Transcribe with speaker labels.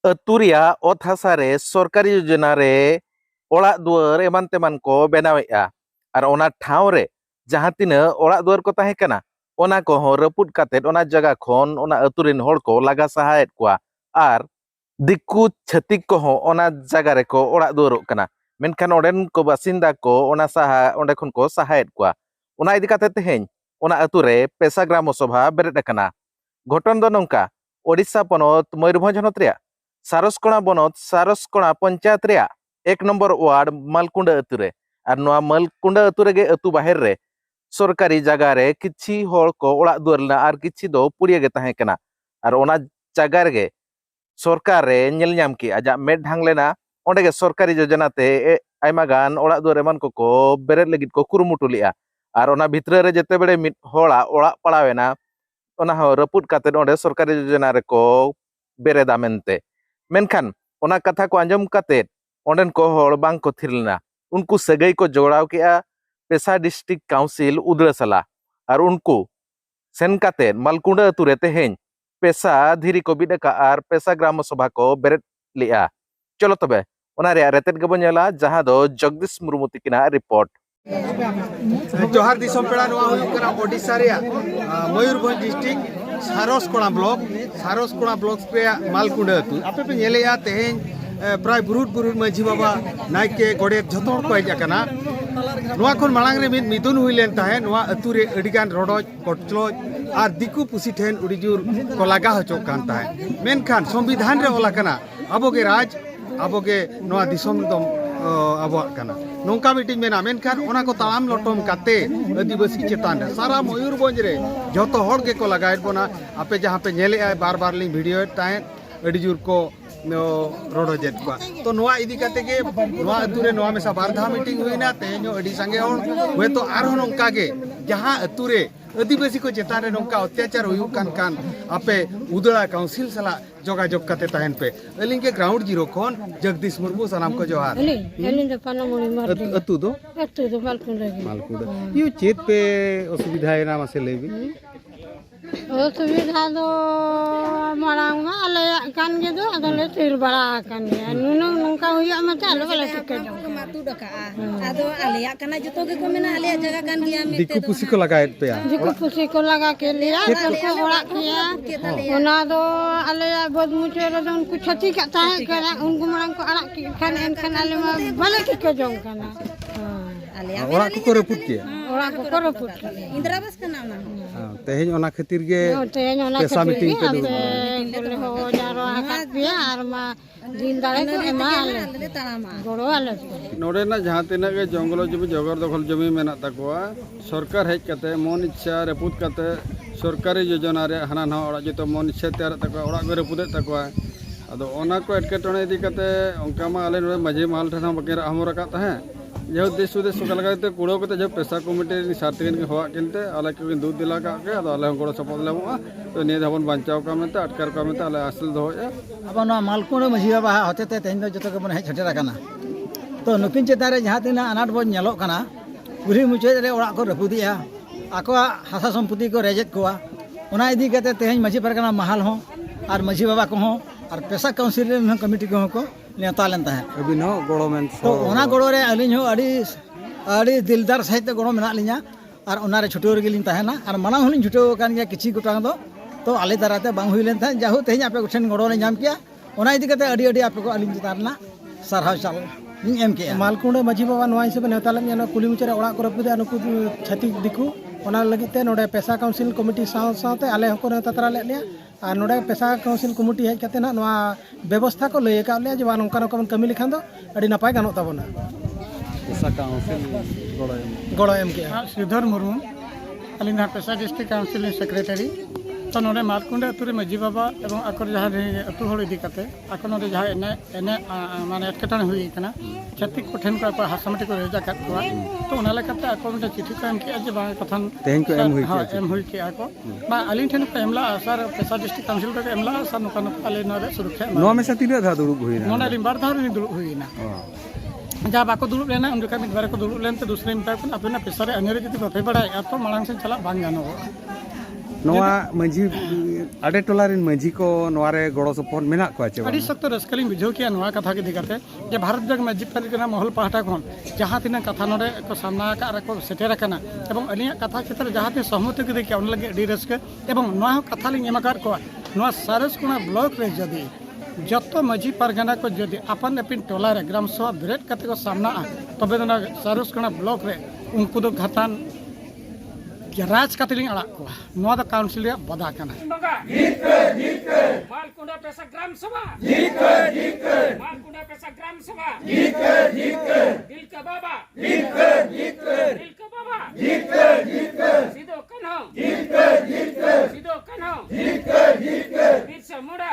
Speaker 1: ᱟᱹᱛᱩ ᱨᱮᱭᱟᱜ ᱚᱛ ᱦᱟᱥᱟ ᱨᱮ ᱥᱚᱨᱠᱟরি ᱡᱳᱡᱚᱱᱟ ᱨᱮ ᱚᱲᱟᱜ ᱫᱩᱣᱟᱹᱨ ᱮᱢᱟᱱ ᱛᱮᱢᱟᱱ ᱠᱚ ᱵᱮᱱᱟᱣᱮᱜᱼᱟ ᱟᱨ ᱚᱱᱟ ᱴᱷᱟᱶ ᱨᱮ ᱡᱟᱦᱟᱸ ᱛᱤᱱᱟᱹᱜ ᱚᱲᱟᱜ ᱫᱩᱣᱟᱹᱨ ᱠᱚ ᱛᱟᱦᱮᱸ ᱠᱟᱱᱟ ᱚᱱᱟ ᱠᱚᱦᱚᱸ ᱨᱟᱹᱯᱩᱫ ᱠᱟᱛᱮᱫ ᱚᱱᱟ ᱡᱟᱭᱜᱟ ᱠᱷᱚᱱ ᱚᱱᱟ ᱟᱹᱛᱩ ᱨᱮᱱ ᱦᱚᱲ ᱠᱚ ᱞᱟᱜᱟ ᱥᱟᱦᱟᱭᱮᱫ ᱠᱚᱣᱟ ᱟᱨ ᱫᱤᱠᱩ ᱪᱷᱟᱹᱛᱤᱠ ᱠᱚᱦᱚᱸ ᱚᱱᱟ ᱡᱟᱭᱜᱟ ᱨᱮᱠᱚ ᱚᱲᱟᱜ ᱫᱩᱣᱟᱹᱨᱚᱜ ᱠᱟᱱᱟ ᱢᱮᱱᱠᱷᱟᱱ ᱚᱸᱰᱮᱱ ᱠᱚ ᱵᱟᱥᱤᱱᱫᱟ ᱠᱚ ᱚᱸᱰᱮ ᱠᱷᱚᱱ ᱠᱚ ᱥᱟᱦᱟᱭᱮᱫ ᱠᱚᱣᱟ ᱚᱱᱟ ᱤᱫᱤ ᱠᱟᱛᱮ ᱛᱮᱦᱮᱧ ᱚᱱᱟ ᱟᱹᱛᱩ ᱨᱮ ᱯᱮᱥᱟ ᱜᱨᱟᱢ ᱥᱚᱵᱷᱟ ᱵᱮᱨᱮᱫ ᱟᱠᱟᱱᱟ घटन दो नौका ओडिशा पनत मयूरभंज हनत रे सारसकोणा बनत सारसकोणा पंचायत रे 1 नंबर वार्ड मालकुंडा अतु रे और नोआ मालकुंडा अतु रेगे अतु बाहर रे सरकारी जगह रे किछि होड़ को ओड़ा दुआरना और किछि दो पुड़िया गे ताहें कना और ओना जगह रे सरकार रे नेल ᱧᱟᱢ की आजा मेड ढांग लेना ओंडे गे सरकारी योजना ते आयमा गान ओड़ा दुआर एमान को बेरेद लगित को कुरुमुटु लिया और ओना भितर रे जते बेड़े मिट होड़ा ओड़ा पड़ावेना ओना हो रपुट काते ओंडे सरकारी योजना रे को बेरेदा मेनते मेनखान ओना कथा को आंजम काते ओंडेन को होड़ बांग को थिरलना उनको सगई को जोड़ाव किया पेशा डिस्ट्रिक्ट काउंसिल उदड़सला और उनको सेन काते मालकुंडा अतु रे तेहेñ पेशा धीरी को बिडका और पेशा ग्राम सभा को बेरेद लिया चलो तबे ओना रे रेतेट गबो नेला जहां दो जगदीश मुर्मू तिकिना रिपोर्ट
Speaker 2: जोहार दिसम पेड़ा नोआ हुई करा ओडिशा रे मयूरभंज डिस्ट्रिक्ट सारसकोणा ब्लॉक पे मालकुंडा अतु आपे पे नेलेया तेहेñ प्राय बुरुट माझी बाबा नायके गोड़े जतो को हज आकना नोआ खन मांग रे मिदुन हुई लेन ताहे नोआ अतु रे अडिगान रोडज कटलोज और दिकु पुसी ठेन उड़ीजुर को लगा हचो कान ताहे मेनखान संविधान रे ओला कना अबोगे राज अबोगे नोआ दिसम दम अबोआ कना नौका मीटिंग में मेनखान ओना को तालाम लटम काते आदिवासी चेतान रे सारा मयूरभंज रे जतो होड़ के को लगायत बोना आपे जहां पे नेले आय बार लिंग वीडियो ताहे अडिजुर को रोडो जेत को तो नोआ इदी काते के नोआ अतु रे नोआ मेसा बारधा मीटिंग हुईना तेनो अडी संगे होड़ वे तो आरो नौका के जहां अतु रे आदिवासी को चेतान रे नौका अत्याचार हुई कान आपे उदड़ा काउंसिल सला जोगाजोग काते ताहेन पे अलिंग के ग्राउंड जीरो कोन जगदीश मुर्मू सनाम को जोहार
Speaker 3: अलिंग दो पानामुड़ी मार
Speaker 2: अतु दो मालकुंडा यू चेत पे असुविधा है ना मासे लेबी
Speaker 3: असुविधा दो मारांग मा आले कान गे दो अदले तिल बड़ा कान गे नुनु नंका हुया मते आलो वाला टिके
Speaker 4: को मातु डका आदो आलिया कना जतो के को मेना आलिया जगह कान गिया में
Speaker 2: दिकु पुसी को लगाए पे
Speaker 3: दिकु पुसी को लगा के लिया को ओड़ा किया ओना दो आलिया बहुत मुचे रे उनको छती का ताहे करा उनको मांग को अड़ा के खान एन खान आले मा भले टिके जों कना
Speaker 4: आलिया
Speaker 2: ओड़ा को रपुट के
Speaker 3: ओड़ा को रपुट
Speaker 4: इंद्रावास का नाम
Speaker 2: तेहेñ ओना खातिर गे
Speaker 3: तेहेñ ओना
Speaker 2: पेशा मीटिंग पे
Speaker 3: बोले हो जारो हाकत पिया और मा दिन दाड़े को एमा आले तारामा गोड़ो आले
Speaker 5: नोडे ना जहां तिना के जंगल जमी जगर दखल जमी मेना तकवा सरकार हेज कते मन इच्छा रेपुत कते सरकारी योजना रे हाना ना ओड़ा जतो मन इच्छा तैयार तकवा ओड़ा गरे पुदे तकवा अदो ओना को एटकेटोने इदी कते ओंका मा आले नोडे माझी महल ठना बकेर हमर का ताहे जो देश विदेश को लगाते कुड़ो कते जो पेशा कमिटी सार्टिफिकेट के होआ किनते आले के दूध दिला का के अदो आले गोड़ो सपोर्ट लेमो तो ने धबन बांचाव का मेते अटकर का मेते आले असल दोया
Speaker 6: अब ना मालकुंडा माझी बाबा होते ते तेन जतो के बन हेज छटेरा कना तो नुकिन चेतारे जहां तिना अनाट बो नेलो कना गुरी मुचे रे ओड़ा को रपुदिया आको हासा संपत्ति को रेजेत कोआ ओना इदी कते तेन माझी परगना महल हो और माझी बाबा को हो और पेशा काउंसिल रे कमिटी को नेता लेन ताहे
Speaker 2: अभी नो गोड़ो में
Speaker 6: तो ओना गोड़ो रे अलिन हो अड़ी दिलदार सहित गोड़ो मेना लिया और ओना रे छुटो रे लिन ताहेना और माना होलिन छुटो कान गया किछि गोटांग दो तो आले दाराते बांग हुई लेन ताहे जाहु तेज आपे गुठन गोड़ो ले नाम किया ओना इदी कते अड़ी आपे को अलिन चितारना सरहाव चाल एम के
Speaker 7: मालकुंडा माझी बाबा नोआ हिसाब नेता लेन कुली मुचरे ओड़ा को रपुदे नुकु छाती दिकु ओना लगिते नोडे पेशा काउंसिल कमिटी साथे आले हको नेता तरा ले लिया और नोडे पेशा काउंसिल कमिटी हेज कते ना नोआ व्यवस्था को लय का ले जे बा नोका नोका कमी लिखान दो अड़ी नपाय गानो ताबोना
Speaker 2: पेशा काउंसिल
Speaker 7: गोड़ो एम के
Speaker 8: श्रीधर मुर्मू अलिंग पेशा डिस्ट्रिक्ट काउंसिल सेक्रेटरी तो नोडे मालकुंडा अतु रे माझी बाबा एवं आकर जहां अतु होड़ इदी कते आकर नोडे जहां एने माने एटकेटन हुई कना छत्तीक को ठेन को हासमटी को रेजा काट को तो ओना लेकाते आको मटे चिठी को एम के जे बा कथन
Speaker 2: तेहेñ को
Speaker 8: एम हुई के आको बा अलिंग ठेन को एमला सर पेशा डिस्ट्रिक्ट काउंसिल को एमला सर नोका नोका आले नोरे सुरक्षा
Speaker 2: नो में से तीन धा दुड़ुब हुईना
Speaker 8: नोना रिम बार धार नि दुड़ुब हुईना जहाँ बाको दुड़ुब लेना उन जगह मिदबार को दुड़ुब लेन ते दूसरे मिता को अपना पेशा रे अनेरे जति बापे बड़ा या तो मांग से चला बांग गानो
Speaker 2: नवा मंझी आडे टोला रिन मंझी को नवारे गड़ो सपोर्ट मेना को चे
Speaker 8: अड़ी सख्त रस्कलिंग बुझो किया नवा कथा के दिखाते जे भारत जग माजी पालिका महल पाहटा खन जहाँ तीन कथा नोडे को सामना का को सेटेर कना एवं अलिया कथा क्षेत्र जहाँ तीन सहमति के देखिए उन लगे अड़ी रस्क एवं नवा कथा लिंग एमाकार को नवा सारसकोना ब्लॉक रे जदी जतो माजी पारगाना को जदी अपन एपिन टोला रे ग्राम सभा ब्रेड कते को सामना तबे ना सारसकोना ब्लॉक रे उनको दो घातान राज कतलिंग अड़ा को नवा द काउंसिल रे बदा कना
Speaker 9: मालकुंडा पेशा ग्राम सभा मालकुंडा पेशा ग्राम सभा दिल का बाबा सीधो कन्हो बिरसा मुंडा